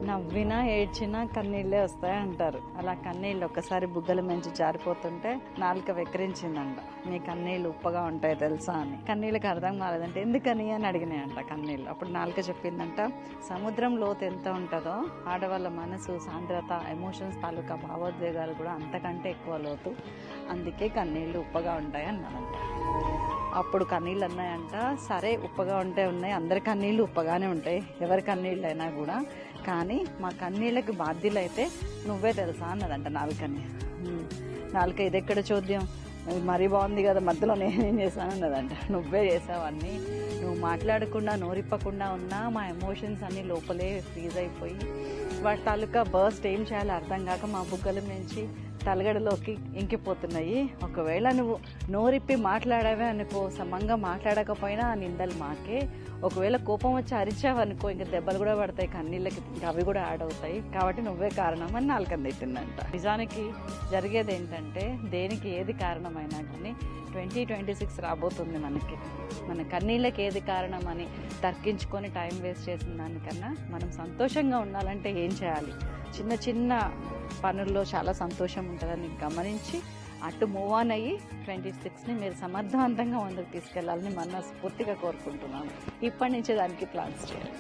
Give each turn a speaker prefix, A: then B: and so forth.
A: నవ్వినా ఏడ్చినా కన్నీళ్ళే వస్తాయి అంటారు. అలా కన్నీళ్ళు ఒక్కసారి బుగ్గల మించి జారిపోతుంటే నాలుక వెక్కిరించిందంట. నీ కన్నీళ్ళు ఉప్పగా ఉంటాయి తెలుసా అని. కన్నీళ్ళకి అర్థం కాలేదంటే ఎందుకని అని అడిగినాయంట కన్నీళ్ళు. అప్పుడు నాలుక చెప్పిందంట, సముద్రం లోతు ఎంత ఉంటుందో ఆడవాళ్ళ మనసు సాంద్రత ఎమోషన్స్ తాలూకా భావోద్వేగాలు కూడా అంతకంటే ఎక్కువ లోతు, అందుకే కన్నీళ్ళు ఉప్పగా ఉంటాయి అన్నానంట. అప్పుడు కన్నీళ్ళు అన్నాయంట, సరే ఉప్పగా ఉన్నాయి, అందరి కన్నీళ్ళు ఉప్పగానే ఉంటాయి, ఎవరి కన్నీళ్ళు అయినా కూడా, కానీ మా కన్నీళ్ళకి బాధ్యులైతే నువ్వే తెలుసా అన్నదంట నాలుకని. నాలుక ఇదెక్కడ చూద్దాం, మరీ బాగుంది కదా, మధ్యలో నేనేం చేశాను అన్నదంట. నువ్వే చేసావన్నీ, నువ్వు మాట్లాడకుండా నోరిప్పకుండా ఉన్నా మా ఎమోషన్స్ అన్నీ లోపలే ఫ్రీజ్ అయిపోయి వాటి తాలూకా బర్స్ట్ ఏం చేయాలో అర్థం కాక మా బుగ్గల నుంచి తలగడలోకి ఇంకిపోతున్నాయి. ఒకవేళ నువ్వు నోరిప్పి మాట్లాడావే అనుకో, సమంగా మాట్లాడకపోయినా ఆ నిందలు మాకే. ఒకవేళ కోపం వచ్చి అరిచావనుకో ఇంకా దెబ్బలు కూడా పడతాయి కన్నీళ్ళకి, అవి కూడా యాడ్ అవుతాయి, కాబట్టి నువ్వే కారణం అని నాలుకని తిట్టిందంట. నిజానికి జరిగేది ఏంటంటే, దేనికి ఏది కారణమైనా కానీ 2026 రాబోతుంది మనకి. మన కన్నీళ్ళకి ఏది కారణం అని తర్కించుకొని టైం వేస్ట్ చేసిన దానికన్నా మనం సంతోషంగా ఉండాలంటే ఏం చేయాలి, చిన్న చిన్న పనుల్లో చాలా సంతోషం ఉంటుందని గమనించి అటు మూవ్ ఆన్ అయ్యి 26ని మీరు సమర్థవంతంగా ముందుకు తీసుకెళ్లాలని మనస్ఫూర్తిగా కోరుకుంటున్నాను. ఇప్పటి నుంచే దానికి ప్లాన్స్ చేయాలి.